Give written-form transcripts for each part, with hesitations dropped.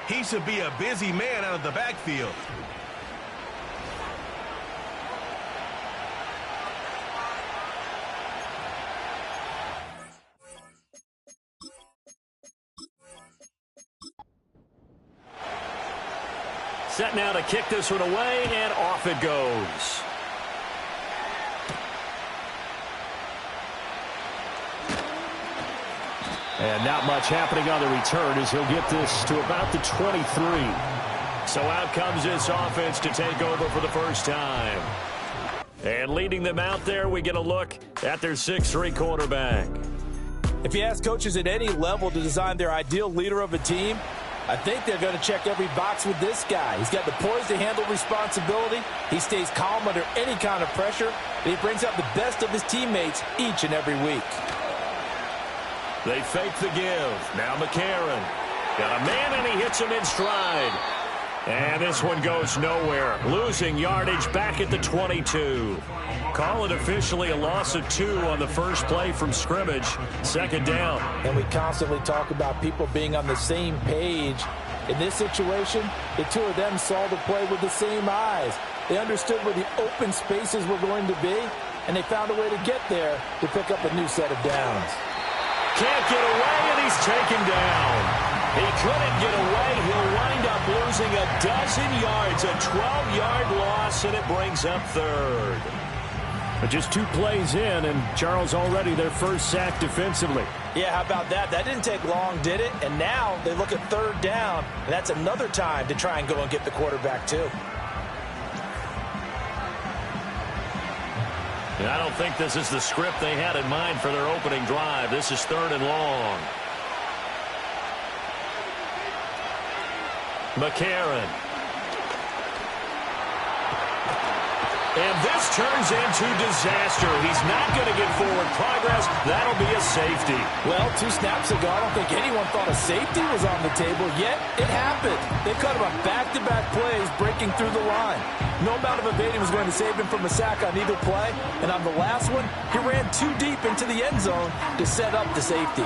He should be a busy man out of the backfield. Set now to kick this one away, and off it goes. And not much happening on the return as he'll get this to about the 23. So out comes this offense to take over for the first time. And leading them out there, we get a look at their 6'3" quarterback. If you ask coaches at any level to design their ideal leader of a team, I think they're going to check every box with this guy. He's got the poise to handle responsibility. He stays calm under any kind of pressure. And he brings out the best of his teammates each and every week. They fake the give. Now McCarron. Got a man, and he hits him in stride. And this one goes nowhere. Losing yardage back at the 22. Call it officially a loss of 2 on the first play from scrimmage. Second down. And we constantly talk about people being on the same page. In this situation, the two of them saw the play with the same eyes. They understood where the open spaces were going to be, and they found a way to get there to pick up a new set of downs. Can't get away, and he's taken down. He couldn't get away. He'll wind up losing a dozen yards, a 12-yard loss, and it brings up third. But just 2 plays in, and Charles already their first sack defensively. Yeah, how about that? That didn't take long, did it? And now they look at third down, and that's another time to try and go and get the quarterback too. And I don't think this is the script they had in mind for their opening drive. This is 3rd and long. McCarron. And this turns into disaster. He's not going to get forward progress. That'll be a safety. Well, 2 snaps ago, I don't think anyone thought a safety was on the table, yet it happened. They cut him on back-to-back plays, breaking through the line. No amount of evading was going to save him from a sack on either play. And on the last one, he ran too deep into the end zone to set up the safety.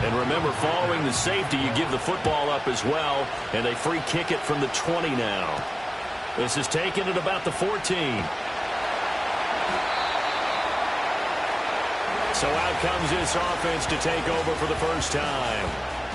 And remember, following the safety, you give the football up as well, and they free kick it from the 20 now. This is taken at about the 14. So out comes this offense to take over for the first time.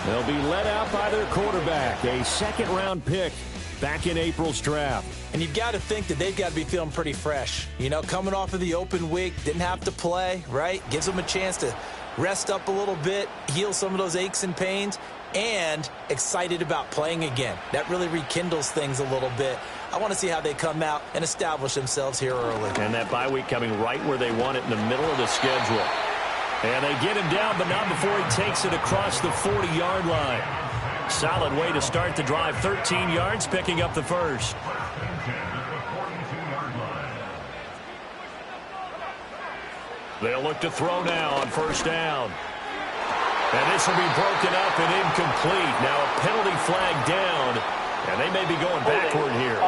They'll be led out by their quarterback, a second-round pick back in April's draft. And you've got to think that they've got to be feeling pretty fresh. You know, coming off of the open week, didn't have to play, right? Gives them a chance to rest up a little bit, heal some of those aches and pains, and excited about playing again. That really rekindles things a little bit. I want to see how they come out and establish themselves here early. And that bye week coming right where they want it, in the middle of the schedule. And they get him down, but not before he takes it across the 40-yard line. Solid way to start the drive. 13 yards, picking up the first. They'll look to throw now on first down. And this will be broken up and incomplete. Now a penalty flag down, and they may be going backward here.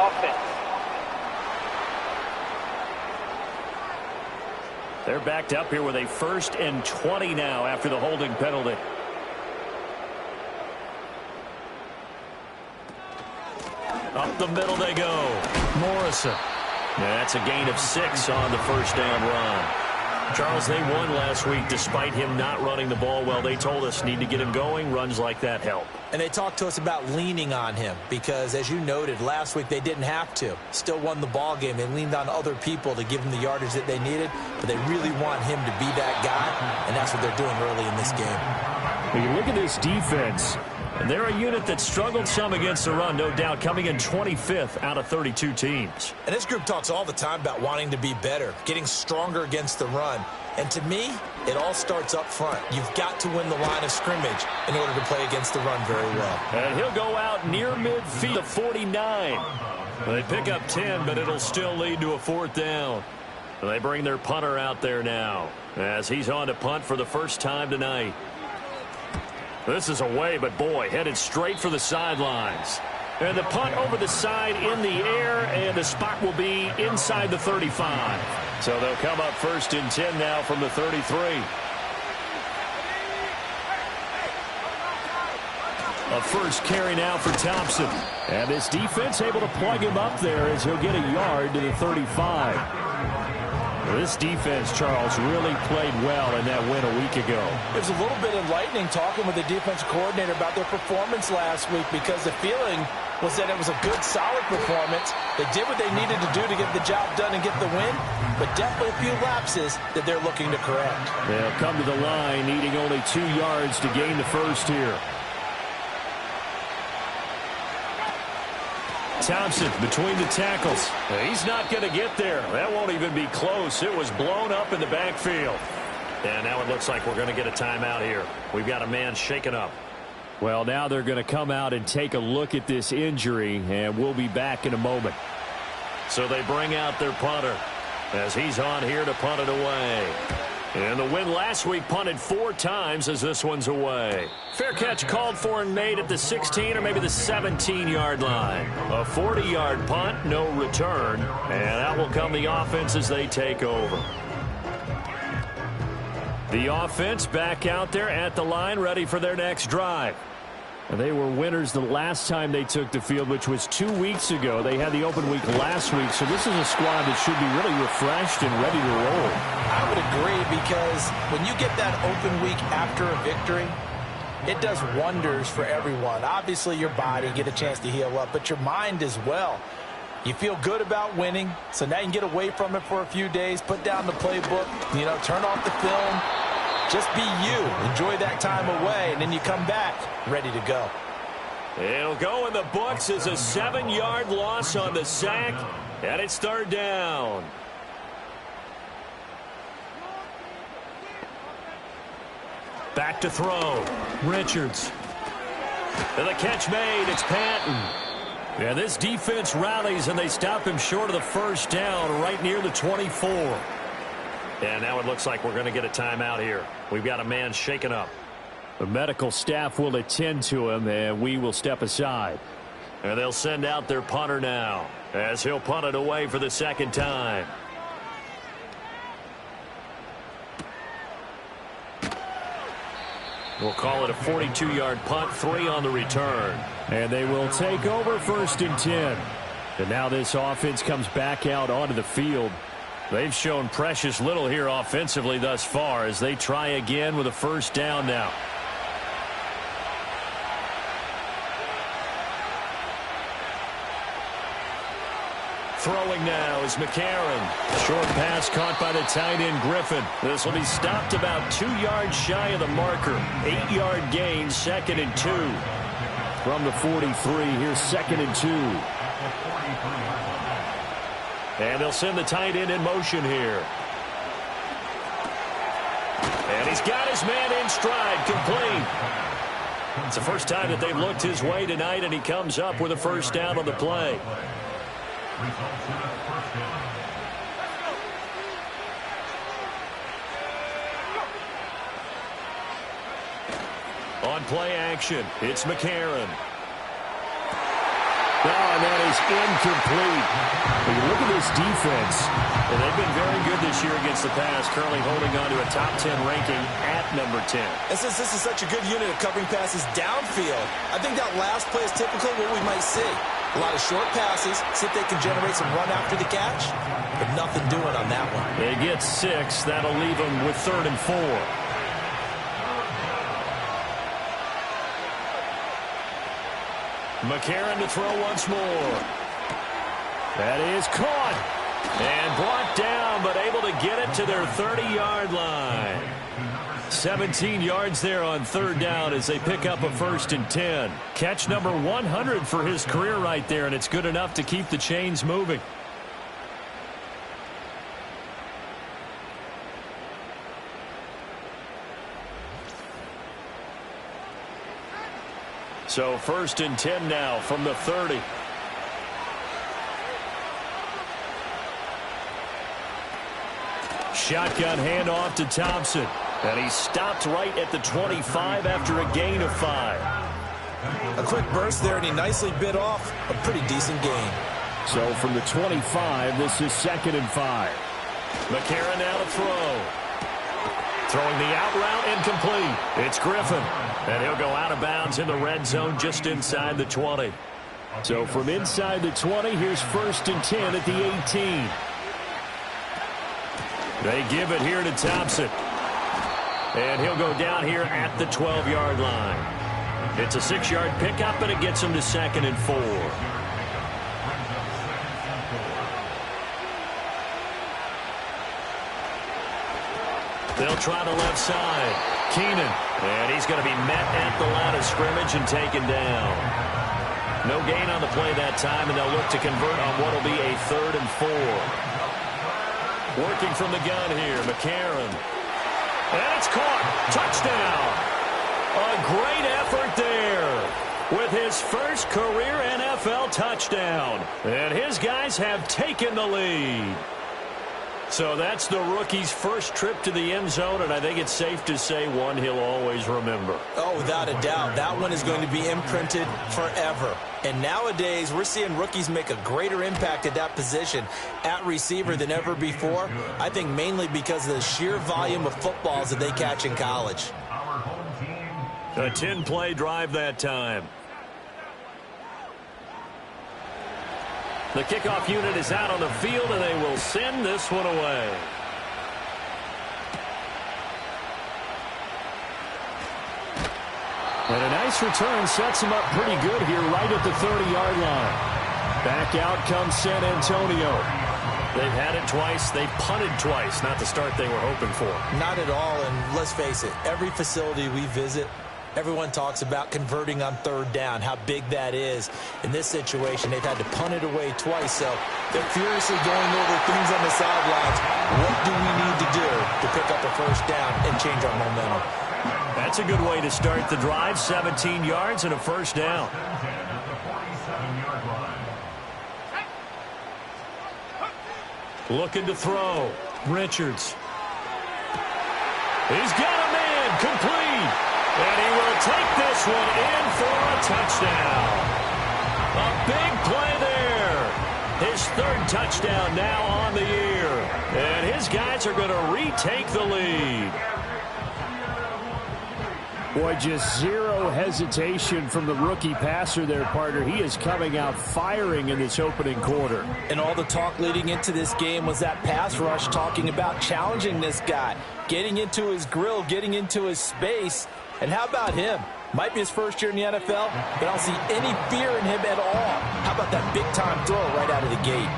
They're backed up here with a 1st and 20 now after the holding penalty. Up the middle they go. Morrison. Now that's a gain of 6 on the first down run. Charles, they won last week despite him not running the ball well. They told us need to get him going. Runs like that help. And they talked to us about leaning on him because, as you noted, last week they didn't have to. Still won the ball game. They leaned on other people to give them the yardage that they needed, but they really want him to be that guy, and that's what they're doing early in this game. When you look at this defense, and they're a unit that struggled some against the run, no doubt, coming in 25th out of 32 teams. And this group talks all the time about wanting to be better, getting stronger against the run. And to me, it all starts up front. You've got to win the line of scrimmage in order to play against the run very well. And he'll go out near midfield to 49. They pick up 10, but it'll still lead to a 4th down. They bring their punter out there now as he's on to punt for the first time tonight. This is away, but boy, headed straight for the sidelines. And the punt over the side in the air, and the spot will be inside the 35. So they'll come up 1st and 10 now from the 33. A first carry now for Thompson. And this defense able to plug him up there as he'll get a yard to the 35. This defense, Charles, really played well in that win a week ago. It was a little bit enlightening talking with the defensive coordinator about their performance last week because the feeling was that it was a good, solid performance. They did what they needed to do to get the job done and get the win, but definitely a few lapses that they're looking to correct. They'll come to the line needing only 2 yards to gain the first here. Thompson between the tackles. He's not going to get there. That won't even be close. It was blown up in the backfield. And now it looks like we're going to get a timeout here. We've got a man shaken up. Well, now they're going to come out and take a look at this injury, and we'll be back in a moment. So they bring out their punter as he's on here to punt it away. And the win last week punted 4 times as this one's away. Fair catch called for and made at the 16 or maybe the 17-yard line. A 40-yard punt, no return. And out will come the offense as they take over. The offense back out there at the line, ready for their next drive. And they were winners the last time they took the field, which was 2 weeks ago. They had the open week last week, so this is a squad that should be really refreshed and ready to roll. I would agree, because when you get that open week after a victory, it does wonders for everyone. Obviously, your body, get a chance to heal up, but your mind as well. You feel good about winning, so now you can get away from it for a few days, put down the playbook, turn off the film. Just be you. Enjoy that time away, and then you come back ready to go. It'll go in the books as a 7-yard loss on the sack, and it's 3rd down. Back to throw. Richards. And the catch made. It's Patton. Yeah, this defense rallies, and they stop him short of the first down right near the 24. And now it looks like we're going to get a timeout here. We've got a man shaken up. The medical staff will attend to him, and we will step aside. And they'll send out their punter now as he'll punt it away for the 2nd time. We'll call it a 42-yard punt, 3 on the return. And they will take over 1st and 10. And now this offense comes back out onto the field. They've shown precious little here offensively thus far as they try again with a 1st down now. Throwing now is McCarron. Short pass caught by the tight end Griffin. This will be stopped about 2 yards shy of the marker. 8-yard gain, 2nd and 2. From the 43, here's 2nd and 2. And they'll send the tight end in motion here. And he's got his man in stride, complete. It's the first time that they've looked his way tonight, and he comes up with a 1st down on the play. On play action, it's McCarron. Oh, and that is incomplete. When you look at this defense, and they've been very good this year against the pass, currently holding on to a top 10 ranking at number 10. And since this is such a good unit of covering passes downfield, I think that last play is typically what we might see. A lot of short passes, see if they can generate some run after the catch, but nothing doing on that one. They get 6. That'll leave them with 3rd and 4. McCarron to throw once more. That is caught and brought down, but able to get it to their 30-yard line. 17 yards there on 3rd down as they pick up a 1st and 10. Catch number 100 for his career right there, and it's good enough to keep the chains moving. So 1st and 10 now from the 30. Shotgun handoff to Thompson. And he stopped right at the 25 after a gain of 5. A quick burst there, and he nicely bit off a pretty decent gain. So from the 25, this is 2nd and 5. McCarron now to throw. Throwing the out route incomplete. It's Griffin. And he'll go out of bounds in the red zone just inside the 20. So from inside the 20, here's 1st and 10 at the 18. They give it here to Thompson. And he'll go down here at the 12-yard line. It's a 6-yard pickup, and it gets him to 2nd and 4. They'll try the left side. Keenan. And he's going to be met at the line of scrimmage and taken down. No gain on the play that time, and they'll look to convert on what will be a 3rd and 4. Working from the gun here, McCarron. And it's caught. Touchdown. A great effort there with his first career NFL touchdown. And his guys have taken the lead. So that's the rookie's first trip to the end zone, and I think it's safe to say one he'll always remember. Oh, without a doubt. That one is going to be imprinted forever. And nowadays, we're seeing rookies make a greater impact at that position at receiver than ever before. I think mainly because of the sheer volume of footballs that they catch in college. A 10-play drive that time. The kickoff unit is out on the field, and they will send this one away. And a nice return sets him up pretty good here right at the 30-yard line. Back out comes San Antonio. They've had it twice. They've punted twice. Not the start they were hoping for. Not at all, and let's face it, every facility we visit, everyone talks about converting on 3rd down, how big that is. In this situation, they've had to punt it away twice, so they're furiously going over things on the sidelines. What do we need to do to pick up a 1st down and change our momentum? That's a good way to start the drive. 17 yards and a 1st down. Looking to throw. Richards. He's got a man. Complete. And he will take this one in for a touchdown. A big play there. His 3rd touchdown now on the year. And his guys are going to retake the lead. Boy, just zero hesitation from the rookie passer there, partner. He is coming out firing in this opening quarter. And all the talk leading into this game was that pass rush talking about challenging this guy, getting into his grill, getting into his space. And how about him? Might be his first year in the NFL, but I don't see any fear in him at all. How about that big-time throw right out of the gate?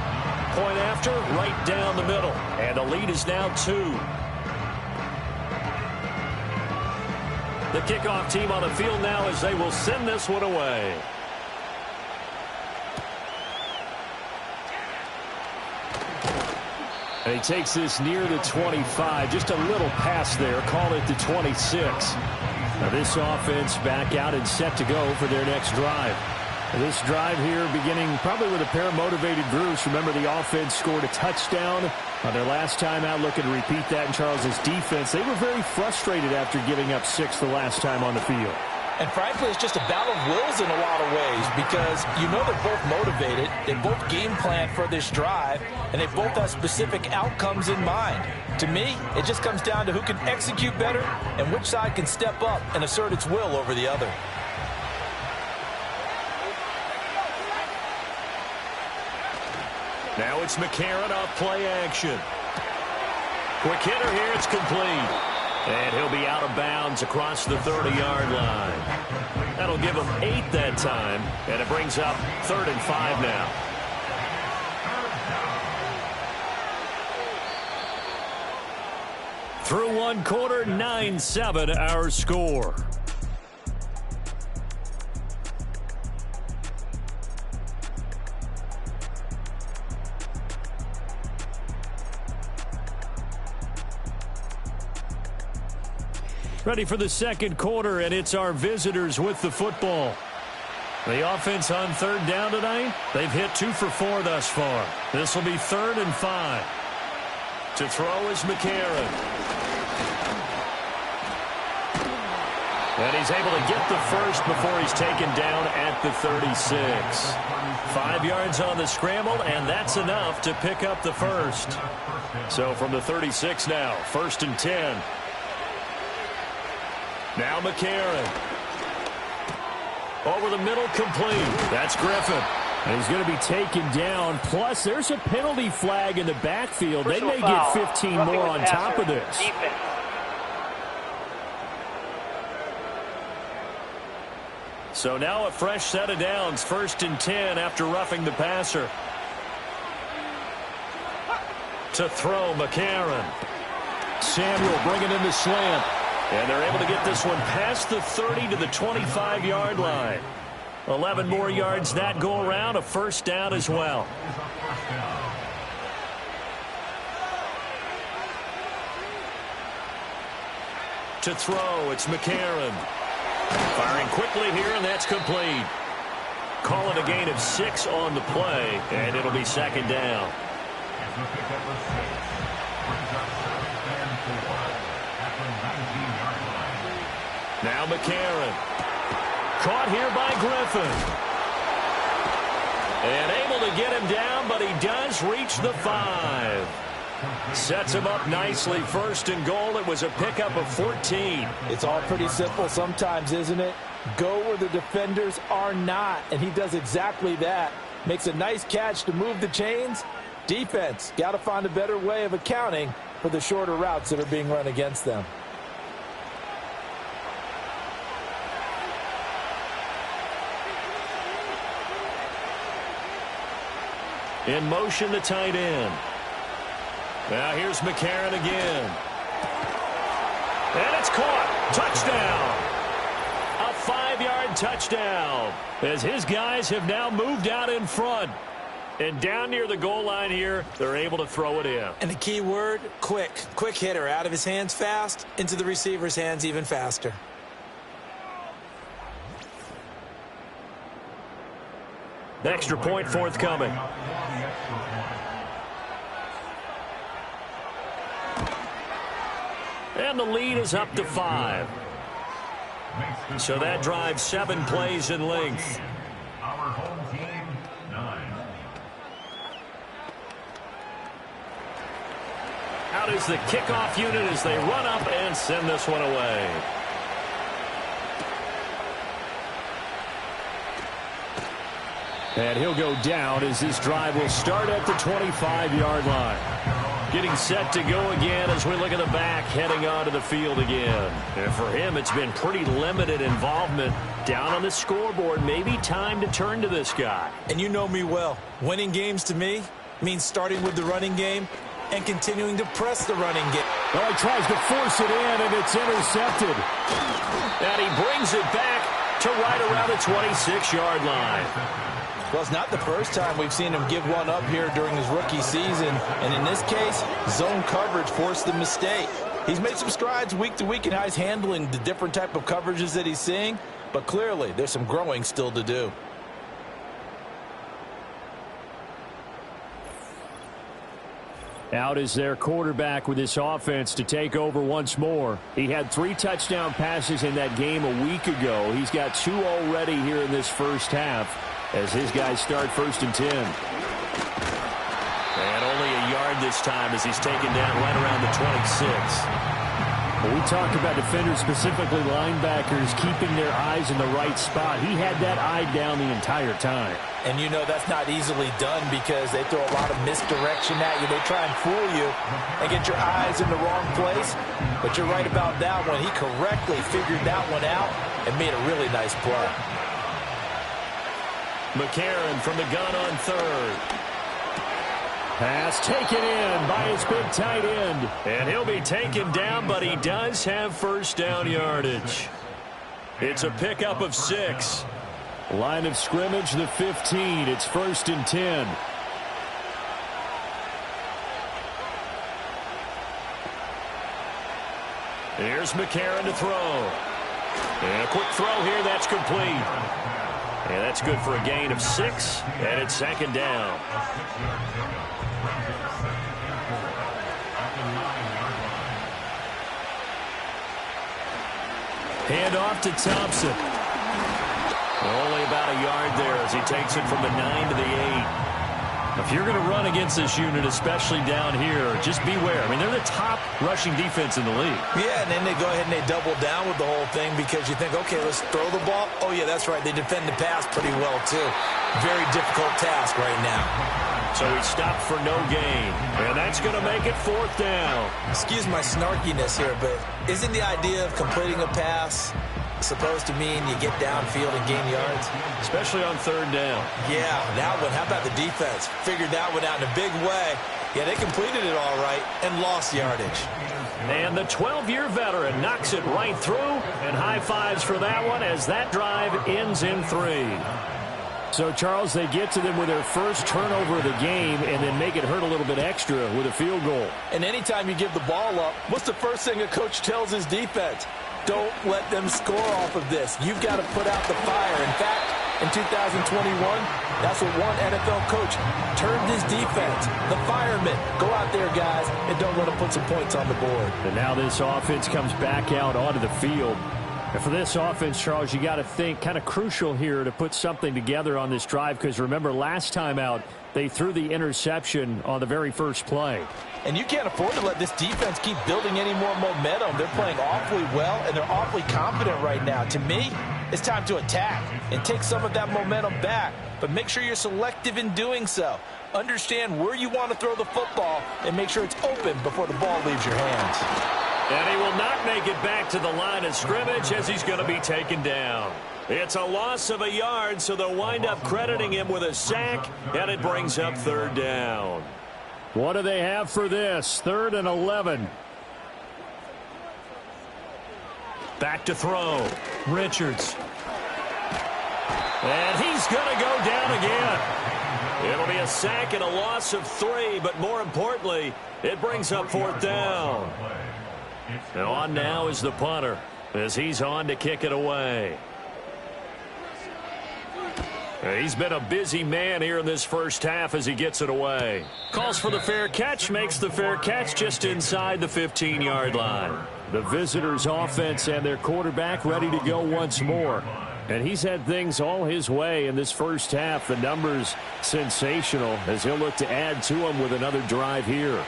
Point after, right down the middle. And the lead is now 2. The kickoff team on the field now as they will send this one away. And he takes this near the 25. Just a little pass there. Call it the 26. Now this offense back out and set to go for their next drive. This drive here beginning probably with a pair of motivated groups. Remember, the offense scored a touchdown on their last time out. Looking to repeat that in Charles's defense. They were very frustrated after giving up 6 the last time on the field. And frankly, it's just a battle of wills in a lot of ways because you know they're both motivated. They both game plan for this drive, and they both have specific outcomes in mind. To me, it just comes down to who can execute better and which side can step up and assert its will over the other. Now it's McCarron off play action. Quick hitter here, it's complete. And he'll be out of bounds across the 30-yard line. That'll give him 8 that time, and it brings up 3rd and 5 now. Through one quarter, 9-7 our score. Ready for the second quarter, and it's our visitors with the football. The offense on 3rd down tonight, they've hit 2 for 4 thus far. This will be 3rd and 5. To throw is McCarron. And he's able to get the first before he's taken down at the 36. 5 yards on the scramble, and that's enough to pick up the first. So from the 36 now, 1st and 10. Now McCarron. Over the middle, complete. That's Griffin. And he's going to be taken down. Plus, there's a penalty flag in the backfield. They may get 15 more on top of this. Defense. So now a fresh set of downs, 1st and 10 after roughing the passer. To throw, McCarron. Samuel bringing in the slant. And they're able to get this one past the 30 to the 25-yard line. 11 more yards that go around, a first down as well. To throw, it's McCarron. Firing quickly here, and that's complete. Call it a gain of 6 on the play, and it'll be 2nd down. Now McCarron. Caught here by Griffin. And able to get him down, but he does reach the 5. Sets him up nicely. 1st and goal. It was a pickup of 14. It's all pretty simple sometimes, isn't it? Go where the defenders are not, and he does exactly that. Makes a nice catch to move the chains. Defense, got to find a better way of accounting for the shorter routes that are being run against them. In motion, the tight end. Now here's McCarron again. And it's caught. Touchdown. A 5-yard touchdown. As his guys have now moved out in front. And down near the goal line here, they're able to throw it in. And the key word, quick. Quick hitter. Out of his hands fast, into the receiver's hands even faster. Extra point forthcoming. And the lead is up to 5. So that drives 7 plays in length. Out is the kickoff unit as they run up and send this one away. And he'll go down as this drive will start at the 25-yard line. Getting set to go again as we look at the back heading onto the field again. And for him, it's been pretty limited involvement. Down on the scoreboard, maybe time to turn to this guy. And you know me well. Winning games to me means starting with the running game and continuing to press the running game. Well, he tries to force it in, and it's intercepted. And he brings it back to right around the 26-yard line. Well, it's not the first time we've seen him give one up here during his rookie season. And in this case, zone coverage forced the mistake. He's made some strides week to week in how he's handling the different type of coverages that he's seeing. But clearly, there's some growing still to do. Out is their quarterback with this offense to take over once more. He had 3 touchdown passes in that game a week ago. He's got 2 already here in this first half as his guys start 1st and 10. And only a yard this time as he's taken down right around the 26. Well, we talked about defenders, specifically linebackers, keeping their eyes in the right spot. He had that eye down the entire time. And you know that's not easily done because they throw a lot of misdirection at you. They try and fool you and get your eyes in the wrong place. But you're right about that one. He correctly figured that one out and made a really nice play. McCarron from the gun on 3rd. Pass taken in by his big tight end. And he'll be taken down, but he does have first down yardage. It's a pickup of 6. Line of scrimmage, the 15. It's 1st and 10. Here's McCarron to throw. And a quick throw here, that's complete. And that's good for a gain of 6, and it's 2nd down. Hand off to Thompson. Only about a yard there as he takes it from the 9 to the 8. If you're going to run against this unit, especially down here, just beware. I mean, they're the top rushing defense in the league. Yeah, and then they go ahead and they double down with the whole thing because you think, okay, let's throw the ball. Oh, yeah, that's right. They defend the pass pretty well, too. Very difficult task right now. So he stopped for no gain, and that's going to make it 4th down. Excuse my snarkiness here, but isn't the idea of completing a pass supposed to mean you get downfield and gain yards? Especially on 3rd down. Yeah, that one. How about the defense? Figured that one out in a big way. Yeah, they completed it all right and lost yardage. And the 12-year veteran knocks it right through, and high fives for that one as that drive ends in 3. So, Charles, they get to them with their first turnover of the game and then make it hurt a little bit extra with a field goal. And anytime you give the ball up, what's the first thing a coach tells his defense? Don't let them score off of this. You've got to put out the fire. In fact, in 2021, that's what one NFL coach termed his defense. The firemen. Go out there, guys, and don't let them put some points on the board. And now this offense comes back out onto the field. And for this offense, Charles, you got to think kind of crucial here to put something together on this drive because remember last time out they threw the interception on the very first play. And you can't afford to let this defense keep building any more momentum. They're playing awfully well, and they're awfully confident right now. To me, it's time to attack and take some of that momentum back. But make sure you're selective in doing so. Understand where you want to throw the football and make sure it's open before the ball leaves your hands. And he will not make it back to the line of scrimmage as he's going to be taken down. It's a loss of a yard, so they'll wind up crediting him with a sack, and it brings up 3rd down. What do they have for this? 3rd and 11. Back to throw. Richards. And he's going to go down again. It'll be a sack and a loss of 3, but more importantly, it brings up 4th down. And on now is the punter as he's on to kick it away. He's been a busy man here in this first half as he gets it away. Calls for the fair catch, makes the fair catch just inside the 15-yard line. The visitors' offense and their quarterback ready to go once more. And he's had things all his way in this first half. The numbers sensational as he'll look to add to them with another drive here.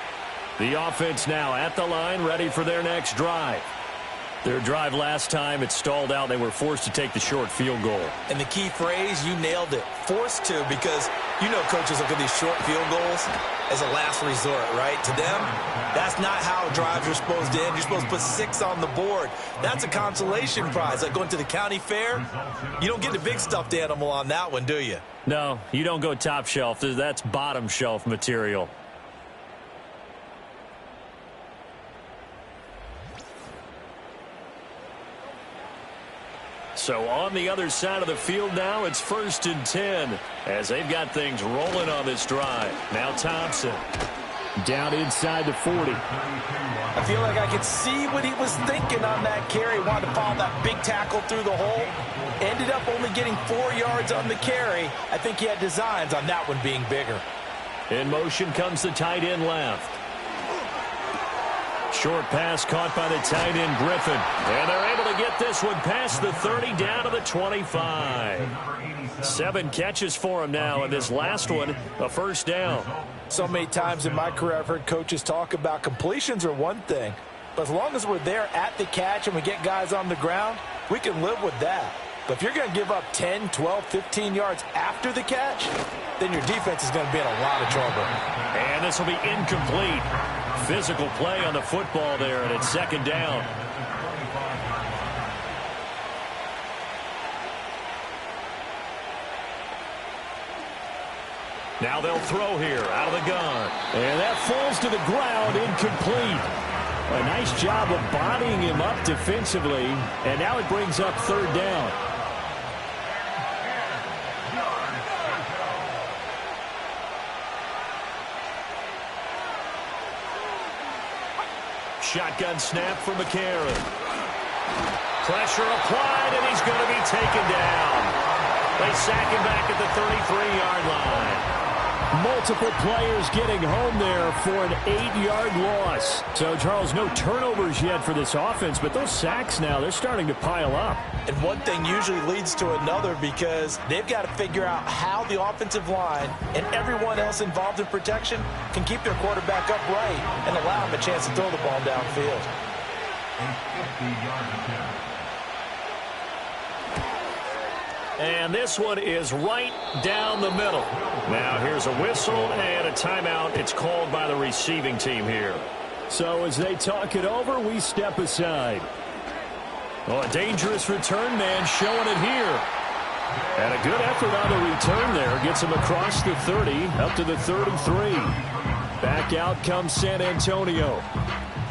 The offense now at the line, ready for their next drive. Their drive last time, it stalled out. They were forced to take the short field goal. And the key phrase, you nailed it. Forced to, because you know coaches look at these short field goals as a last resort, right? To them, that's not how drives are supposed to end. You're supposed to put 6 on the board. That's a consolation prize. Like going to the county fair, you don't get the big stuffed animal on that one, do you? No, you don't go top shelf. That's bottom shelf material. So on the other side of the field now, it's 1st and 10 as they've got things rolling on this drive. Now Thompson. Down inside the 40. I feel like I could see what he was thinking on that carry. Wanted to follow that big tackle through the hole. Ended up only getting 4 yards on the carry. I think he had designs on that one being bigger. In motion comes the tight end left. Short pass caught by the tight end Griffin. And they're able to get this one past the 30 down to the 25. 7 catches for him now, and this last one, a 1st down. So many times in my career I've heard coaches talk about completions are one thing. But as long as we're there at the catch and we get guys on the ground, we can live with that. But if you're going to give up 10, 12, 15 yards after the catch, then your defense is going to be in a lot of trouble. And this will be incomplete. Physical play on the football there, and it's 2nd down. Now they'll throw here out of the gun. And that falls to the ground, incomplete. A nice job of bodying him up defensively, and now it brings up 3rd down. Shotgun snap for McCarron. Pressure applied, and he's going to be taken down. They sack him back at the 33-yard line. Multiple players getting home there for an 8-yard loss. So, Charles, no turnovers yet for this offense, but those sacks now, they're starting to pile up. And one thing usually leads to another because they've got to figure out how the offensive line and everyone else involved in protection can keep their quarterback upright and allow him a chance to throw the ball downfield. And this one is right down the middle. Now here's a whistle and a timeout. It's called by the receiving team here. So as they talk it over, we step aside. Oh, a dangerous return man showing it here. And a good effort on the return there. Gets him across the 30, up to the 33. Back out comes San Antonio.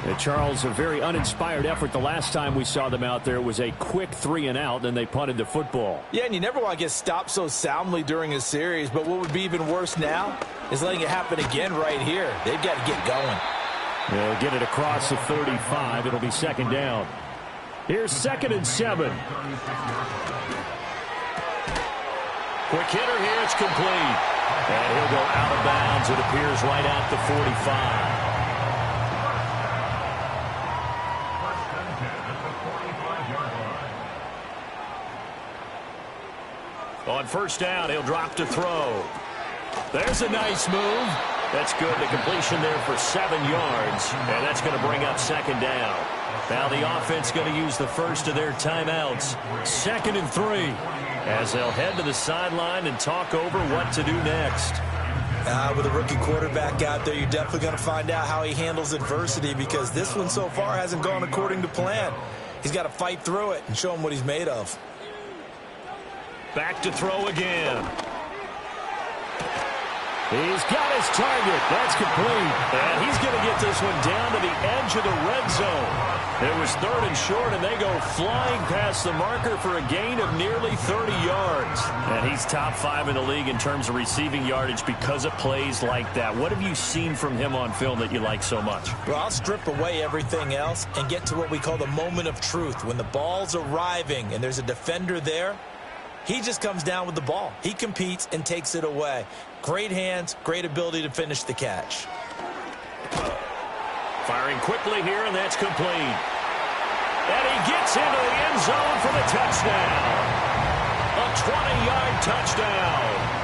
And Charles, a very uninspired effort. The last time we saw them out there was a quick 3-and-out, then they punted the football. Yeah, and you never want to get stopped so soundly during a series, but what would be even worse now is letting it happen again right here. They've got to get going. They'll get it across the 35. It'll be second down. Here's 2nd and 7. Quick hitter here. It's complete. And he'll go out of bounds. It appears right at the 45. On first down, he'll drop to throw. There's a nice move. That's good. The completion there for 7 yards. And that's going to bring up second down. Now the offense going to use the first of their timeouts. 2nd and 3. As they'll head to the sideline and talk over what to do next. With a rookie quarterback out there, you're definitely going to find out how he handles adversity because this one so far hasn't gone according to plan. He's got to fight through it and show him what he's made of. Back to throw again. He's got his target. That's complete. And he's going to get this one down to the edge of the red zone. It was 3rd and short, and they go flying past the marker for a gain of nearly 30 yards. And he's top 5 in the league in terms of receiving yardage because of plays like that. What have you seen from him on film that you like so much? Well, I'll strip away everything else and get to what we call the moment of truth. When the ball's arriving and there's a defender there, he just comes down with the ball. He competes and takes it away. Great hands, great ability to finish the catch. Firing quickly here, and that's complete. And he gets into the end zone for the touchdown. A 20-yard touchdown.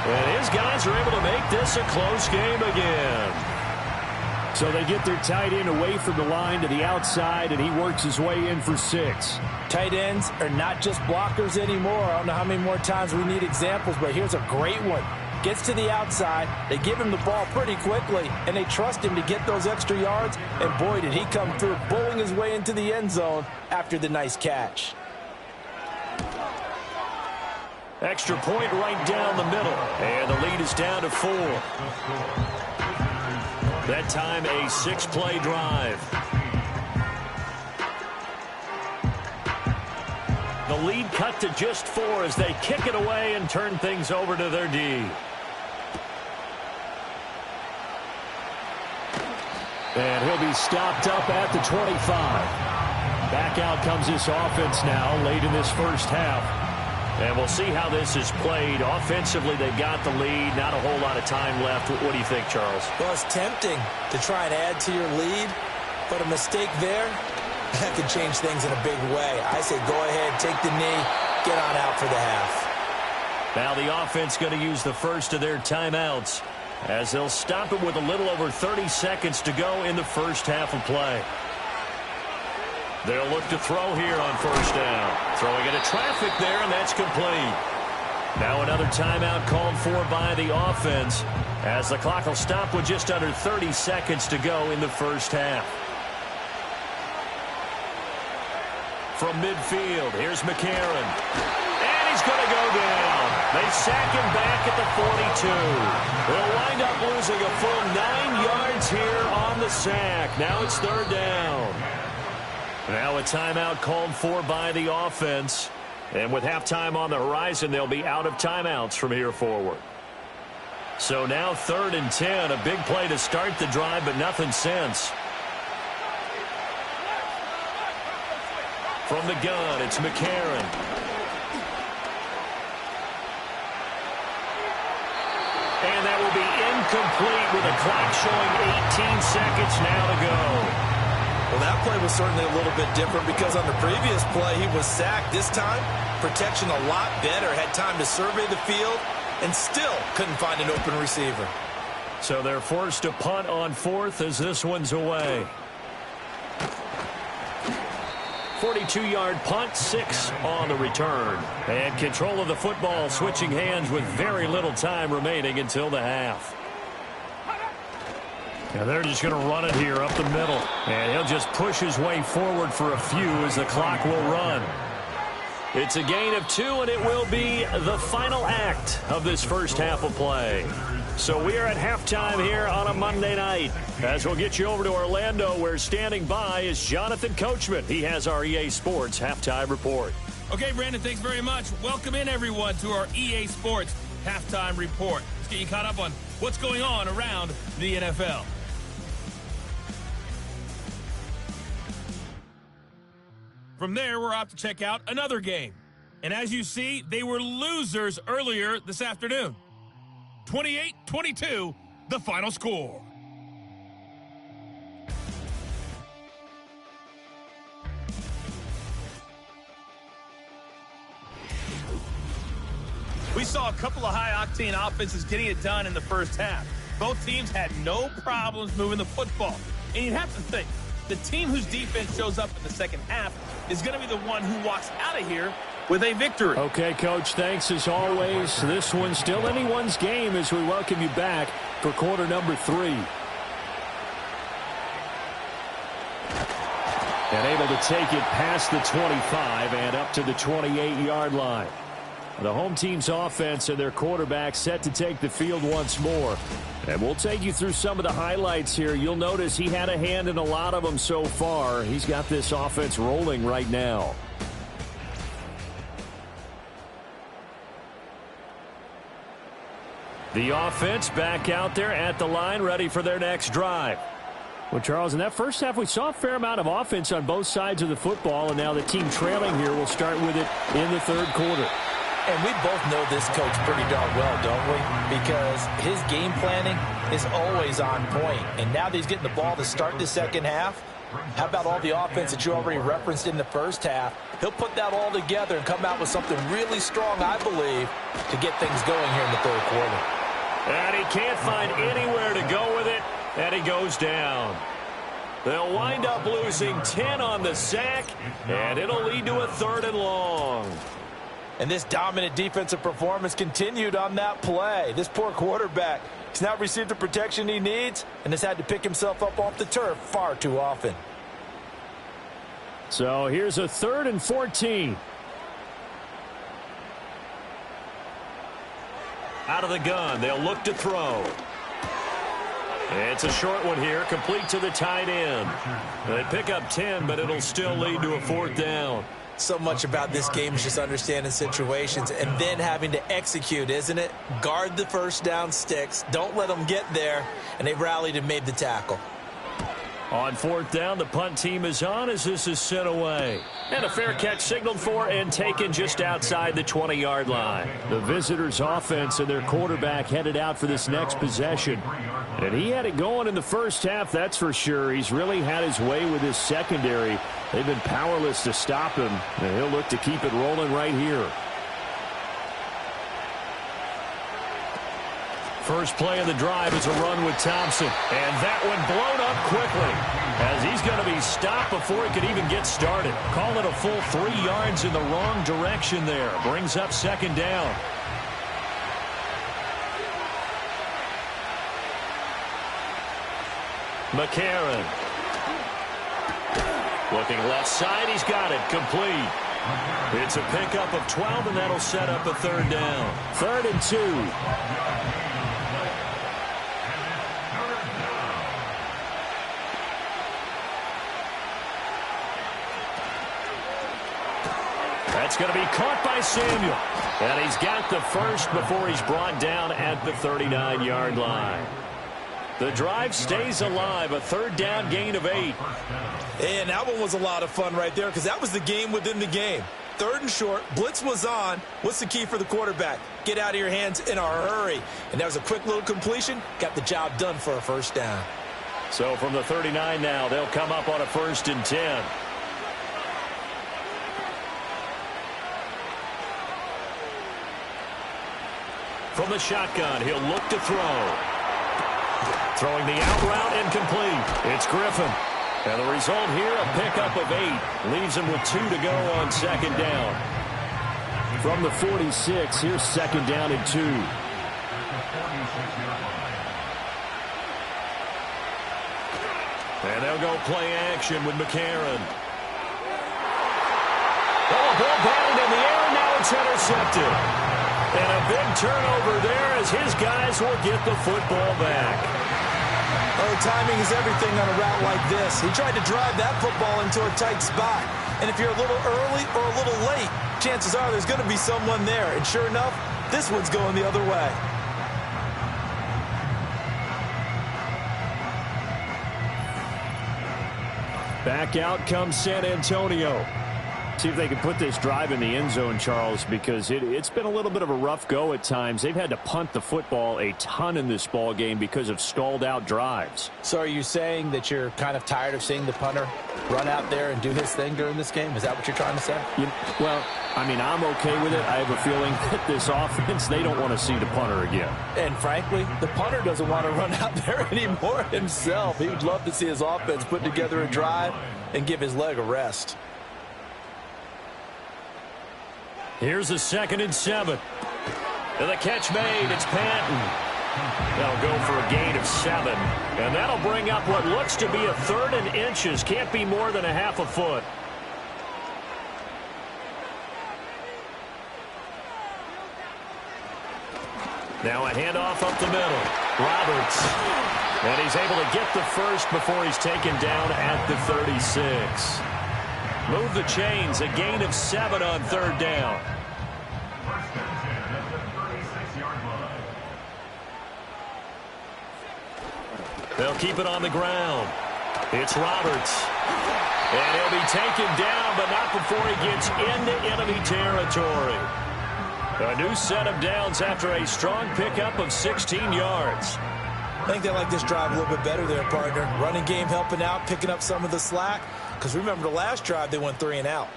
And his guys are able to make this a close game again. So they get their tight end away from the line to the outside, and he works his way in for 6. Tight ends are not just blockers anymore. I don't know how many more times we need examples, but here's a great one. Gets to the outside, they give him the ball pretty quickly, and they trust him to get those extra yards, and boy, did he come through, bowling his way into the end zone after the nice catch. Extra point right down the middle, and the lead is down to 4. That time a 6-play drive. The lead cut to just 4 as they kick it away and turn things over to their D. And he'll be stopped up at the 25. Back out comes this offense now late in this first half. And we'll see how this is played. Offensively, they've got the lead. Not a whole lot of time left. What do you think, Charles? Well, it's tempting to try and add to your lead, but a mistake there, that could change things in a big way. I say go ahead, take the knee, get on out for the half. Now the offense going to use the first of their timeouts as they'll stop it with a little over 30 seconds to go in the first half of play. They'll look to throw here on first down. Throwing into traffic there, and that's complete. Now another timeout called for by the offense as the clock will stop with just under 30 seconds to go in the first half. From midfield, here's McCarron. And he's going to go down. They sack him back at the 42. They'll wind up losing a full 9 yards here on the sack. Now it's 3rd down. Now a timeout called for by the offense. And with halftime on the horizon, they'll be out of timeouts from here forward. So now 3rd and 10. A big play to start the drive, but nothing since. From the gun, it's McCarron. And that will be incomplete with a clock showing 18 seconds now to go. Well, that play was certainly a little bit different because on the previous play, he was sacked. This time, protection a lot better. Had time to survey the field and still couldn't find an open receiver. So they're forced to punt on fourth as this one's away. 42-yard punt, 6 on the return. And control of the football switching hands with very little time remaining until the half. And they're just going to run it here up the middle. And he'll just push his way forward for a few as the clock will run. It's a gain of 2, and it will be the final act of this first half of play. So we are at halftime here on a Monday night. As we'll get you over to Orlando, where standing by is Jonathan Coachman. He has our EA Sports Halftime Report. Okay, Brandon, thanks very much. Welcome in, everyone, to our EA Sports Halftime Report. Let's get you caught up on what's going on around the NFL. From there, we're off to check out another game. And as you see, they were losers earlier this afternoon. 28-22, the final score. We saw a couple of high-octane offenses getting it done in the first half. Both teams had no problems moving the football. And you'd have to think, the team whose defense shows up in the second half is going to be the one who walks out of here with a victory. Okay, Coach, thanks as always. This one's still anyone's game as we welcome you back for quarter number 3. And able to take it past the 25 and up to the 28-yard line. The home team's offense and their quarterback set to take the field once more. And we'll take you through some of the highlights here. You'll notice he had a hand in a lot of them so far. He's got this offense rolling right now. The offense back out there at the line, ready for their next drive. Well, Charles, in that first half, we saw a fair amount of offense on both sides of the football, and now the team trailing here will start with it in the third quarter. And we both know this coach pretty darn well, don't we? Because his game planning is always on point. And now that he's getting the ball to start the second half, how about all the offense that you already referenced in the first half? He'll put that all together and come out with something really strong, I believe, to get things going here in the third quarter. And he can't find anywhere to go with it, and he goes down. They'll wind up losing 10 on the sack, and it'll lead to a 3rd and long. And this dominant defensive performance continued on that play. This poor quarterback has not received the protection he needs and has had to pick himself up off the turf far too often. So here's a 3rd and 14. Out of the gun, they'll look to throw. It's a short one here, complete to the tight end. They pick up 10, but it'll still lead to a 4th down. So much about this game is just understanding situations and then having to execute, isn't it? Guard the first down sticks. Don't let them get there. And they rallied and made the tackle. On 4th down, the punt team is on as this is sent away. And a fair catch signaled for and taken just outside the 20-yard line. The visitors' offense and their quarterback headed out for this next possession. And he had it going in the first half, that's for sure. He's really had his way with his secondary. They've been powerless to stop him, and he'll look to keep it rolling right here. First play of the drive is a run with Thompson. And that one blown up quickly as he's going to be stopped before he could even get started. Call it a full 3 yards in the wrong direction there. Brings up 2nd down. McCarron. Looking left side, he's got it, complete. It's a pickup of 12, and that'll set up a 3rd down. 3rd and 2. That's going to be caught by Samuel. And he's got the first before he's brought down at the 39-yard line. The drive stays alive, a 3rd down gain of 8. And that one was a lot of fun right there because that was the game within the game. 3rd and short. Blitz was on. What's the key for the quarterback? Get out of your hands in a hurry. And that was a quick little completion. Got the job done for a first down. So from the 39 now, they'll come up on a 1st and 10. From the shotgun, he'll look to throw. Throwing the out route incomplete. It's Griffin. And the result here, a pickup of 8. Leaves him with 2 to go on 2nd down. From the 46, here's 2nd down and 2. And they'll go play action with McCarron. Oh, a ball batted in the air, and now it's intercepted. And a big turnover there as his guys will get the football back. Oh, timing is everything on a route like this. He tried to drive that football into a tight spot. And if you're a little early or a little late, chances are there's going to be someone there. And sure enough, this one's going the other way. Back out comes San Antonio. See if they can put this drive in the end zone, Charles, because it's been a little bit of a rough go at times. They've had to punt the football a ton in this ball game because of stalled out drives. So are you saying that you're kind of tired of seeing the punter run out there and do his thing during this game? Is that what you're trying to say? Well, I mean, I'm okay with it. I have a feeling that this offense, they don't want to see the punter again. And frankly, the punter doesn't want to run out there anymore himself. He would love to see his offense put together a drive and give his leg a rest. Here's a 2nd and 7. And the catch made. It's Patton. They'll go for a gain of 7. And that'll bring up what looks to be a 3rd and inches. Can't be more than a half a foot. Now a handoff up the middle. Roberts. And he's able to get the first before he's taken down at the 36. Move the chains, a gain of 7 on 3rd down. They'll keep it on the ground. It's Roberts. And he'll be taken down, but not before he gets into enemy territory. A new set of downs after a strong pickup of 16 yards. I think they like this drive a little bit better there, partner. Running game helping out, picking up some of the slack. Because remember the last drive, they went 3 and out.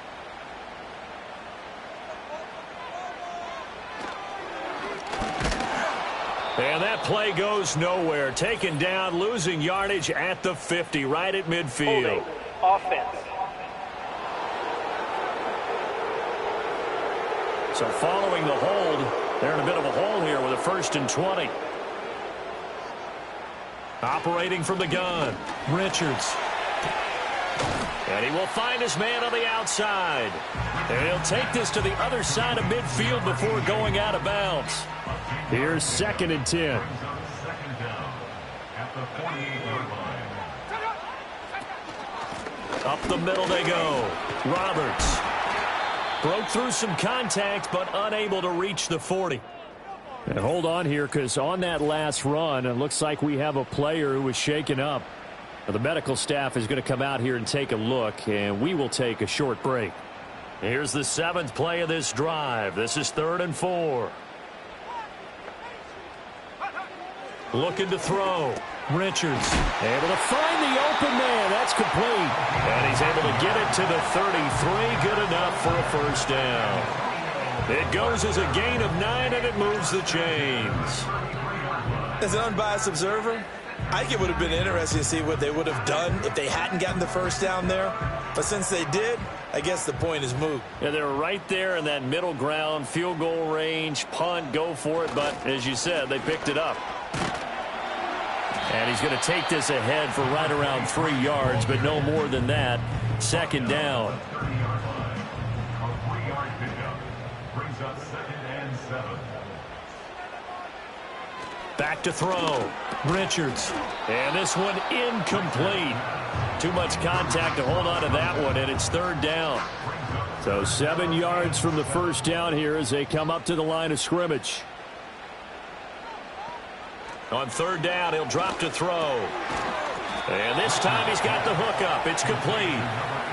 And that play goes nowhere. Taken down, losing yardage at the 50, right at midfield. Offense. So following the hold, they're in a bit of a hole here with a 1st and 20. Operating from the gun, Richards. And he will find his man on the outside. And he'll take this to the other side of midfield before going out of bounds. Here's 2nd and 10. Up the middle they go. Roberts. Broke through some contact, but unable to reach the 40. And hold on here, because on that last run, it looks like we have a player who was shaken up. Now, the medical staff is going to come out here and take a look, and we will take a short break. Here's the 7th play of this drive. This is 3rd and 4. Looking to throw. Richards able to find the open man. That's complete. And he's able to get it to the 33. Good enough for a first down. It goes as a gain of 9, and it moves the chains. As an unbiased observer, I think it would have been interesting to see what they would have done if they hadn't gotten the first down there. But since they did, I guess the point is moot. Yeah, they're right there in that middle ground, field goal range, punt, go for it. But as you said, they picked it up. And he's going to take this ahead for right around 3 yards, but no more than that. 2nd down. Back to throw. Richards. And this one incomplete. Too much contact to hold on to that one, and it's 3rd down. So 7 yards from the first down here as they come up to the line of scrimmage. On 3rd down, he'll drop to throw. And this time he's got the hook up. It's complete.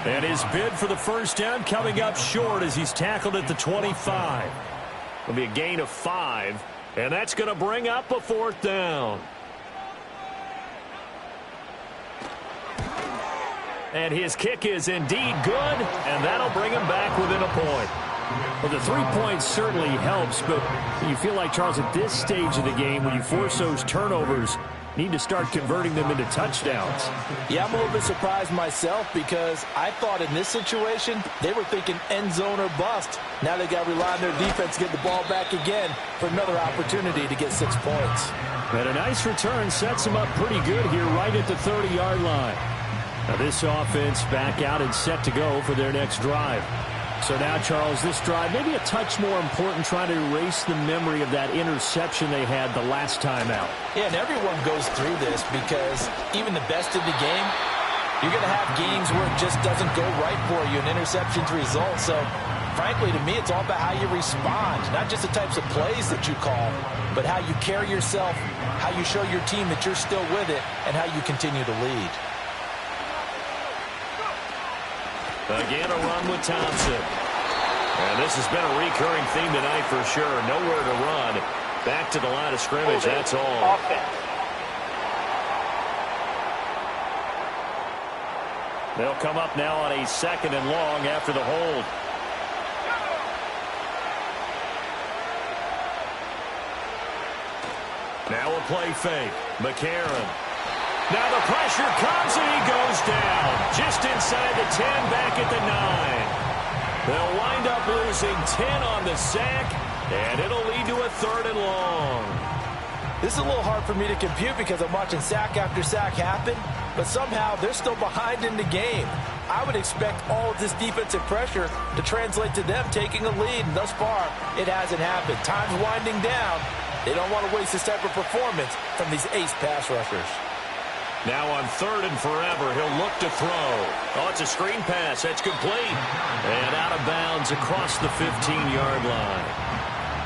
And his bid for the first down coming up short as he's tackled at the 25. It'll be a gain of 5, and that's going to bring up a fourth down. And his kick is indeed good, and that'll bring him back within a point. Well, the 3 points certainly helps, but you feel like, Charles, at this stage of the game, when you force those turnovers, need to start converting them into touchdowns. Yeah, I'm a little bit surprised myself because I thought in this situation they were thinking end zone or bust. Now they got to rely on their defense to get the ball back again for another opportunity to get 6 points. And a nice return sets him up pretty good here right at the 30-yard line. Now this offense back out and set to go for their next drive. So now, Charles, this drive maybe a touch more important, trying to erase the memory of that interception they had the last time out. Yeah, and everyone goes through this because even the best in the game, you're going to have games where it just doesn't go right for you, and interceptions result. So, frankly, to me, it's all about how you respond, not just the types of plays that you call, but how you carry yourself, how you show your team that you're still with it, and how you continue to lead. Again, a run with Thompson. And this has been a recurring theme tonight for sure. Nowhere to run. Back to the line of scrimmage, that's all. They'll come up now on a 2nd and long after the hold. Now a play fake. McCarron. Now the pressure comes and he goes down. Just inside the 10, back at the 9. They'll wind up losing 10 on the sack, and it'll lead to a 3rd and long. This is a little hard for me to compute because I'm watching sack after sack happen, but somehow they're still behind in the game. I would expect all of this defensive pressure to translate to them taking a lead, and thus far, it hasn't happened. Time's winding down. They don't want to waste this type of performance from these ace pass rushers. Now on 3rd and forever, he'll look to throw. Oh, it's a screen pass. That's complete. And out of bounds across the 15-yard line.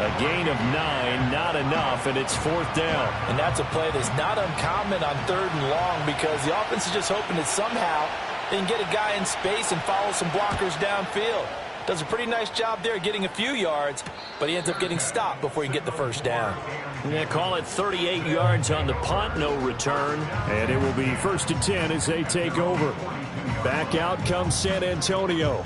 A gain of 9, not enough, and it's 4th down. And that's a play that's not uncommon on 3rd and long because the offense is just hoping that somehow they can get a guy in space and follow some blockers downfield. Does a pretty nice job there getting a few yards, but he ends up getting stopped before he can get the first down. Yeah, call it 38 yards on the punt, no return. And it will be 1st and 10 as they take over. Back out comes San Antonio.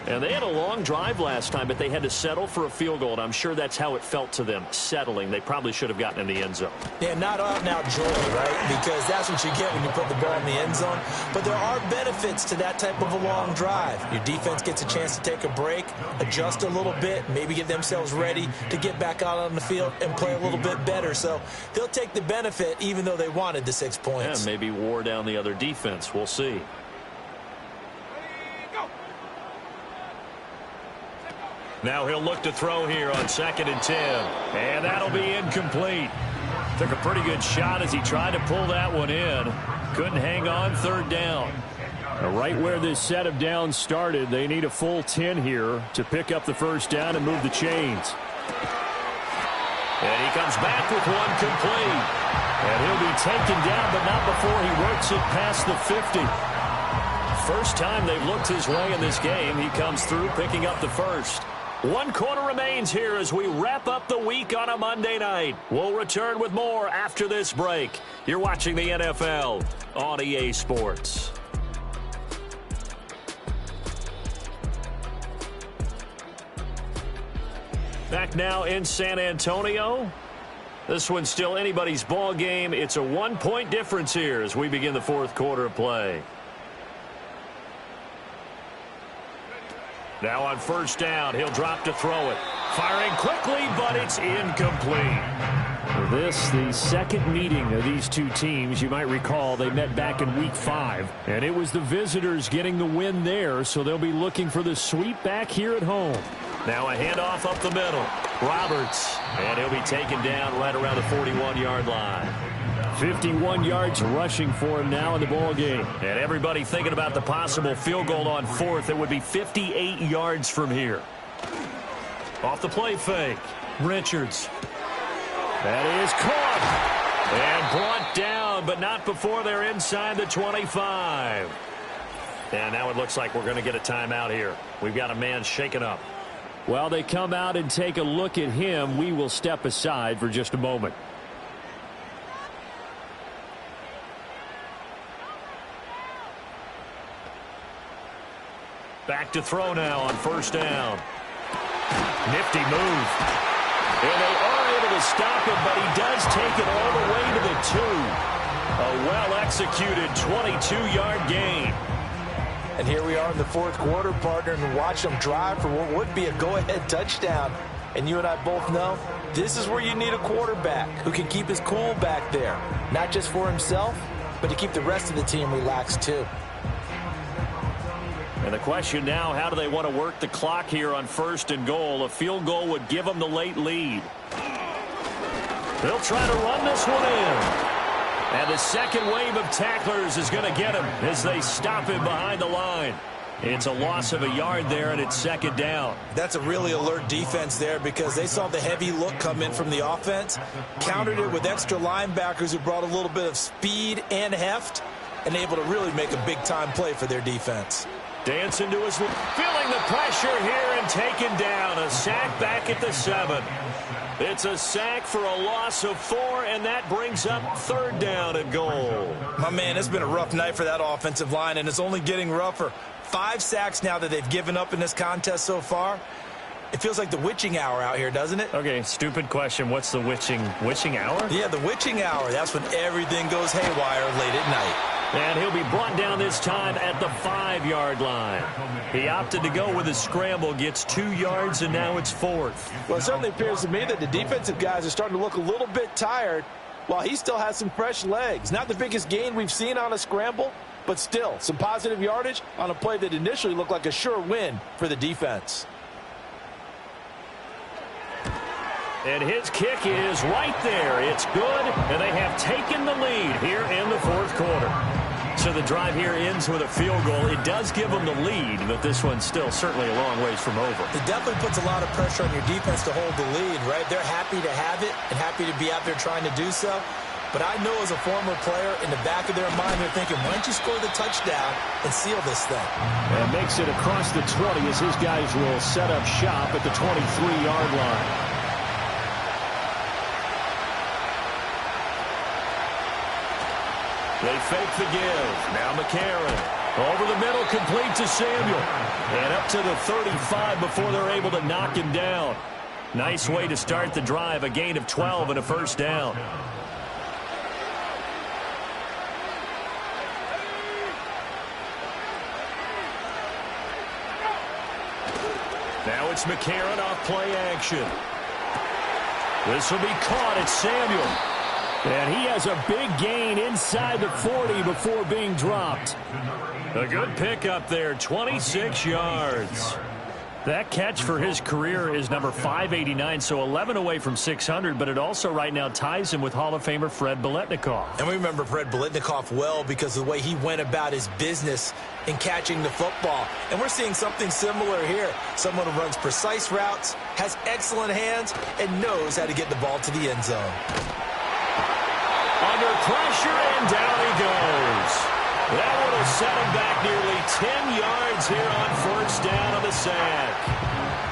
And they had a long drive last time, but they had to settle for a field goal, and I'm sure that's how it felt to them, settling. They probably should have gotten in the end zone. Yeah, not out-and-out joy, right? Because that's what you get when you put the ball in the end zone. But there are benefits to that type of a long drive. Your defense gets a chance to take a break, adjust a little bit, maybe get themselves ready to get back out on the field and play a little bit better. So they'll take the benefit even though they wanted the 6 points. Yeah, maybe wore down the other defense. We'll see. Now he'll look to throw here on 2nd and 10. And that'll be incomplete. Took a pretty good shot as he tried to pull that one in. Couldn't hang on 3rd down. Now right where this set of downs started, they need a full 10 here to pick up the first down and move the chains. And he comes back with one complete. And he'll be taken down, but not before he works it past the 50. First time they've looked his way in this game. He comes through picking up the first. 1 quarter remains here as we wrap up the week on a Monday night. We'll return with more after this break. You're watching the NFL on EA Sports. Back now in San Antonio. This one's still anybody's ball game. It's a 1-point difference here as we begin the 4th quarter of play. Now on 1st down, he'll drop to throw it. Firing quickly, but it's incomplete. This, the second meeting of these two teams. You might recall they met back in Week 5, and it was the visitors getting the win there, so they'll be looking for the sweep back here at home. Now a handoff up the middle. Roberts, and he'll be taken down right around the 41-yard line. 51 yards rushing for him now in the ball game. And everybody thinking about the possible field goal on 4th. It would be 58 yards from here. Off the play fake. Richards. That is caught. And brought down, but not before they're inside the 25. And now it looks like we're going to get a timeout here. We've got a man shaken up. While they come out and take a look at him, we will step aside for just a moment. Back to throw now on first down. Nifty move. And they are able to stop him, but he does take it all the way to the 2. A well-executed 22-yard gain. And here we are in the fourth quarter, partner, and watch them drive for what would be a go-ahead touchdown. And you and I both know this is where you need a quarterback who can keep his cool back there. Not just for himself, but to keep the rest of the team relaxed too. And the question now, how do they want to work the clock here on first and goal? A field goal would give them the late lead. They'll try to run this one in. And the second wave of tacklers is going to get him as they stop him behind the line. It's a loss of a yard there, and it's second down. That's a really alert defense there because they saw the heavy look come in from the offense, countered it with extra linebackers who brought a little bit of speed and heft, and able to really make a big-time play for their defense. Dancing to his, feeling the pressure here and taken down. A sack back at the 7. It's a sack for a loss of 4, and that brings up third down and goal. My man, it's been a rough night for that offensive line, and it's only getting rougher. 5 sacks now that they've given up in this contest so far. It feels like the witching hour out here, doesn't it? Okay, stupid question. What's the witching hour? Yeah, the witching hour. That's when everything goes haywire late at night. And he'll be brought down this time at the 5-yard line. He opted to go with a scramble, gets 2 yards, and now it's 4th. Well, it certainly appears to me that the defensive guys are starting to look a little bit tired while he still has some fresh legs. Not the biggest gain we've seen on a scramble, but still some positive yardage on a play that initially looked like a sure win for the defense. And his kick is right there. It's good, and they have taken the lead here in the fourth quarter. So the drive here ends with a field goal. It does give them the lead, but this one's still certainly a long ways from over. It definitely puts a lot of pressure on your defense to hold the lead, right? They're happy to have it and happy to be out there trying to do so. But I know as a former player, in the back of their mind, they're thinking, why don't you score the touchdown and seal this thing? And makes it across the 20 as his guys will set up shop at the 23-yard line. They fake the give. Now McCarron. Over the middle, complete to Samuel. And up to the 35 before they're able to knock him down. Nice way to start the drive. A gain of 12 and a first down. Now it's McCarron off play action. This will be caught. It's Samuel. And he has a big gain inside the 40 before being dropped. A good pickup there, 26 yards. That catch for his career is number 589, so 11 away from 600, but it also right now ties him with Hall of Famer Fred Biletnikoff. And we remember Fred Biletnikoff well because of the way he went about his business in catching the football. And we're seeing something similar here. Someone who runs precise routes, has excellent hands, and knows how to get the ball to the end zone. Under pressure, and down he goes. That would have set him back nearly 10 yards here on first down on the sack.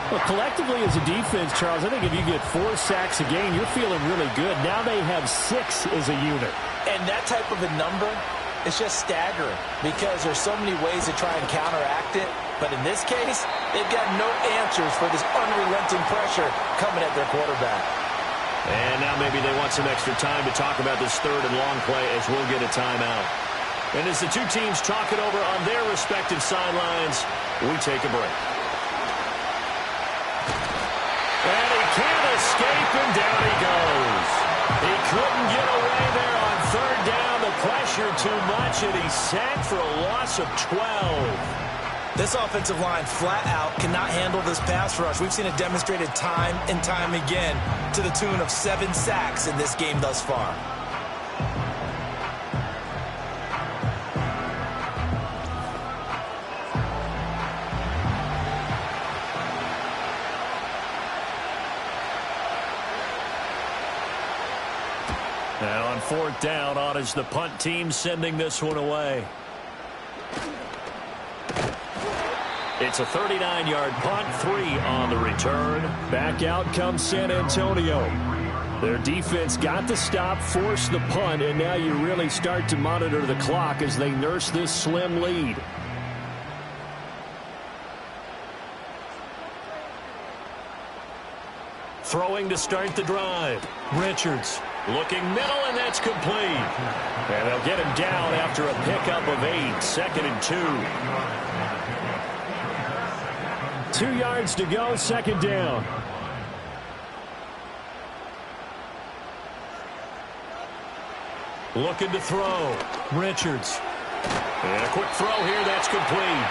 Well, collectively as a defense, Charles, I think if you get 4 sacks a game, you're feeling really good. Now they have 6 as a unit. And that type of a number is just staggering because there's so many ways to try and counteract it. But in this case, they've got no answers for this unrelenting pressure coming at their quarterback. And now maybe they want some extra time to talk about this third and long play as we'll get a timeout. And as the two teams talk it over on their respective sidelines, we take a break. And he can't escape, and down he goes. He couldn't get away there on third down. The pressure too much, and he's sacked for a loss of 12. This offensive line flat out cannot handle this pass rush. We've seen it demonstrated time and time again to the tune of 7 sacks in this game thus far. Now on fourth down, on is the punt team sending this one away. It's a 39-yard punt, 3 on the return. Back out comes San Antonio. Their defense got the stop, forced the punt, and now you really start to monitor the clock as they nurse this slim lead. Throwing to start the drive. Richards looking middle, and that's complete. And they'll get him down after a pickup of 8, 2nd and 2. 2 yards to go, 2nd down. Looking to throw. Richards. And a quick throw here, that's complete.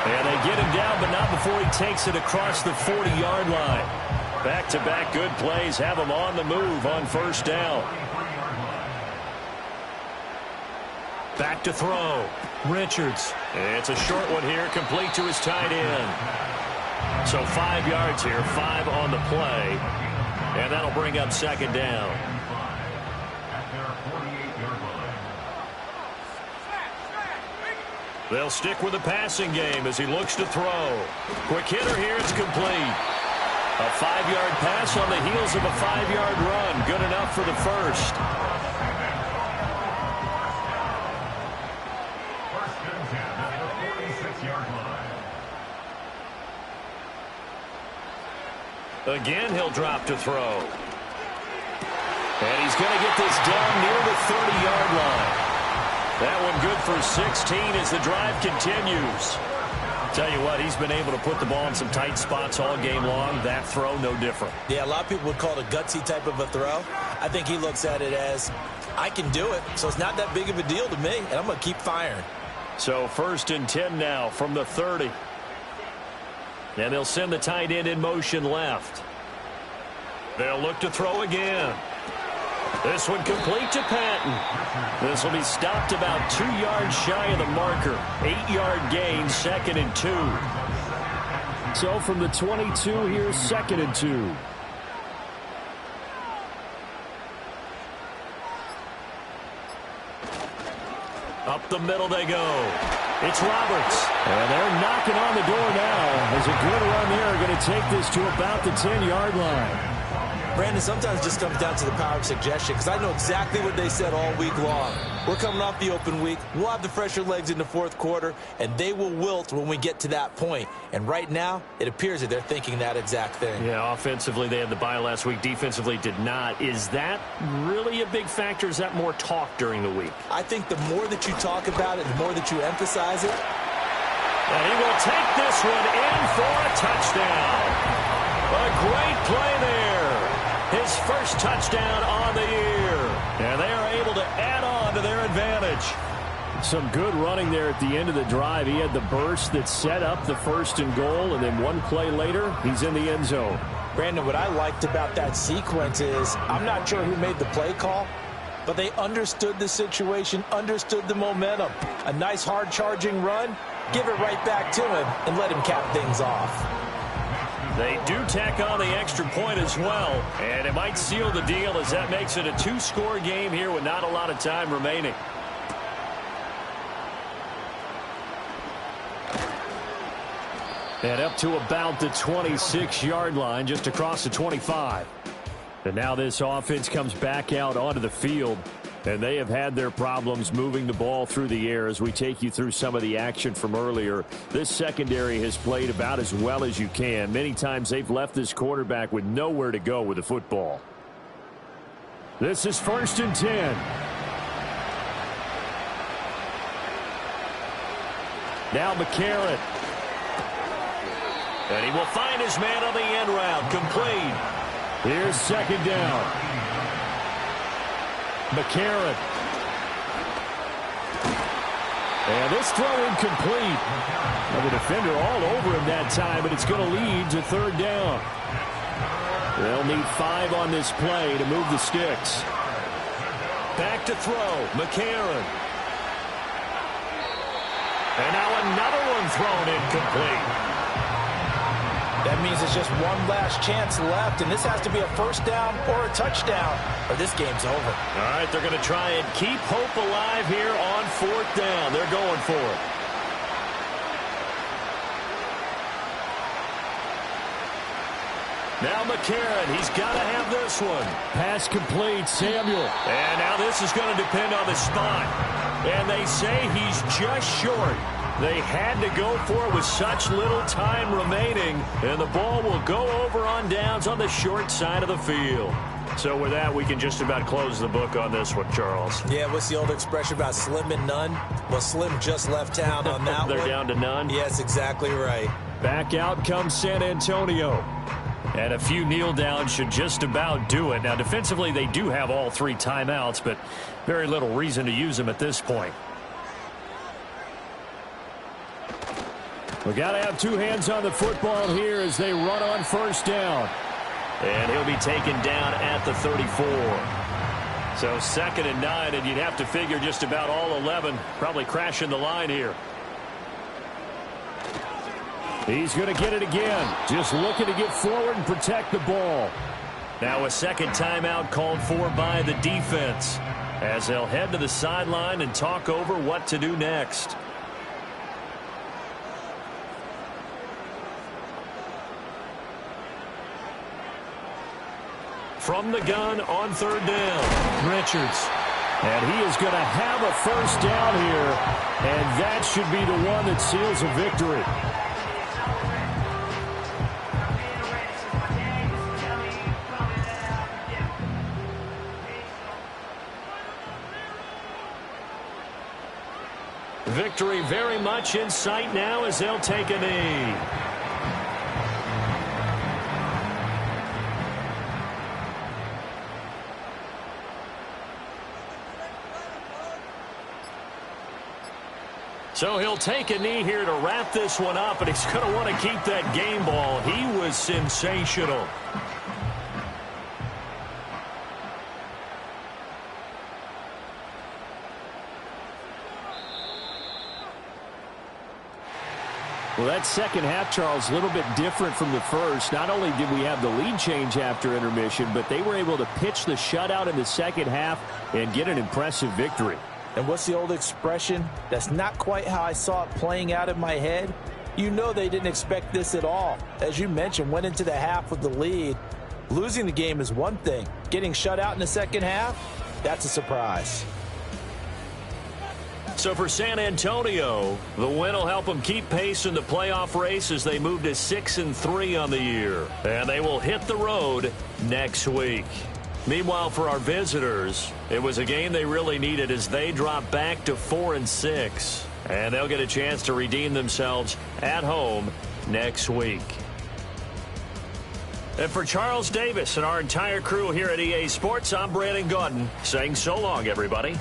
And they get him down, but not before he takes it across the 40-yard line. Back-to-back good plays have him on the move on 1st down. Back to throw. Richards. And it's a short one here, complete to his tight end. So 5 yards here, 5 on the play. And that'll bring up 2nd down. They'll stick with the passing game as he looks to throw. Quick hitter here, it's complete. A 5-yard pass on the heels of a 5-yard run. Good enough for the first. Again, he'll drop to throw. And he's going to get this down near the 30-yard line. That one good for 16 as the drive continues. Tell you what, he's been able to put the ball in some tight spots all game long. That throw, no different. Yeah, a lot of people would call it a gutsy type of a throw. I think he looks at it as, I can do it, so it's not that big of a deal to me, and I'm going to keep firing. So 1st and 10 now from the 30. And they'll send the tight end in motion left. They'll look to throw again. This one complete to Patton. This will be stopped about 2 yards shy of the marker. 8-yard gain, 2nd and 2. So from the 22, here's 2nd and 2. Up the middle they go. It's Roberts. And they're knocking on the door now. There's a good run there. Going to take this to about the 10-yard line. Brandon, sometimes it just comes down to the power of suggestion, because I know exactly what they said all week long. We're coming off the open week. We'll have the fresher legs in the 4th quarter, and they will wilt when we get to that point. And right now, it appears that they're thinking that exact thing. Yeah, offensively, they had the bye last week. Defensively, did not. Is that really a big factor? Is that more talk during the week? I think the more that you talk about it, the more that you emphasize it. And he will take this one in for a touchdown. A great play there. His first touchdown on the year. And they are able to add on to their advantage. Some good running there at the end of the drive. He had the burst that set up the 1st and goal, and then one play later, he's in the end zone. Brandon, what I liked about that sequence is, I'm not sure who made the play call, but they understood the situation, understood the momentum. A nice hard charging run, give it right back to him, and let him cap things off. They do tack on the extra point as well, and it might seal the deal as that makes it a 2-score game here with not a lot of time remaining. And up to about the 26-yard line, just across the 25. And now this offense comes back out onto the field, and they have had their problems moving the ball through the air as we take you through some of the action from earlier. This secondary has played about as well as you can. Many times they've left this quarterback with nowhere to go with the football. This is 1st and 10. Now McCarron. And he will find his man on the end route. Complete. Here's 2nd down. McCarron. And this throw incomplete. And the defender all over him that time, but it's going to lead to 3rd down. They'll need 5 on this play to move the sticks. Back to throw. McCarron. And now another one thrown incomplete. That means it's just one last chance left, and this has to be a 1st down or a touchdown, or this game's over. All right, they're going to try and keep hope alive here on 4th down. They're going for it. Now McCarron, he's got to have this one. Pass complete, Samuel. And now this is going to depend on the spot. And they say he's just short. They had to go for it with such little time remaining. And the ball will go over on downs on the short side of the field. So with that, we can just about close the book on this one, Charles. Yeah, what's the old expression about slim and none? Well, Slim just left town on that They're one. down to none? Yes, exactly right. Back out comes San Antonio. And a few kneel downs should just about do it. Now, defensively, they do have all 3 timeouts, but very little reason to use them at this point. We got to have 2 hands on the football here as they run on first down. And he'll be taken down at the 34. So 2nd and 9, and you'd have to figure just about all 11 probably crashing the line here. He's going to get it again. Just looking to get forward and protect the ball. Now a second timeout called for by the defense as they'll head to the sideline and talk over what to do next. From the gun on 3rd down, Richards. And he is going to have a first down here, and that should be the one that seals a victory. Victory very much in sight now as they'll take a knee. So he'll take a knee here to wrap this one up, and he's going to want to keep that game ball. He was sensational. Well, that second half, Charles, a little bit different from the first. Not only did we have the lead change after intermission, but they were able to pitch the shutout in the second half and get an impressive victory. And what's the old expression? That's not quite how I saw it playing out in my head. You know they didn't expect this at all. As you mentioned, went into the half with the lead. Losing the game is one thing. Getting shut out in the second half, that's a surprise. So for San Antonio, the win will help them keep pace in the playoff race as they move to 6-3 on the year. And they will hit the road next week. Meanwhile, for our visitors, it was a game they really needed as they drop back to 4-6. And they'll get a chance to redeem themselves at home next week. And for Charles Davis and our entire crew here at EA Sports, I'm Brandon Gaudin saying so long, everybody.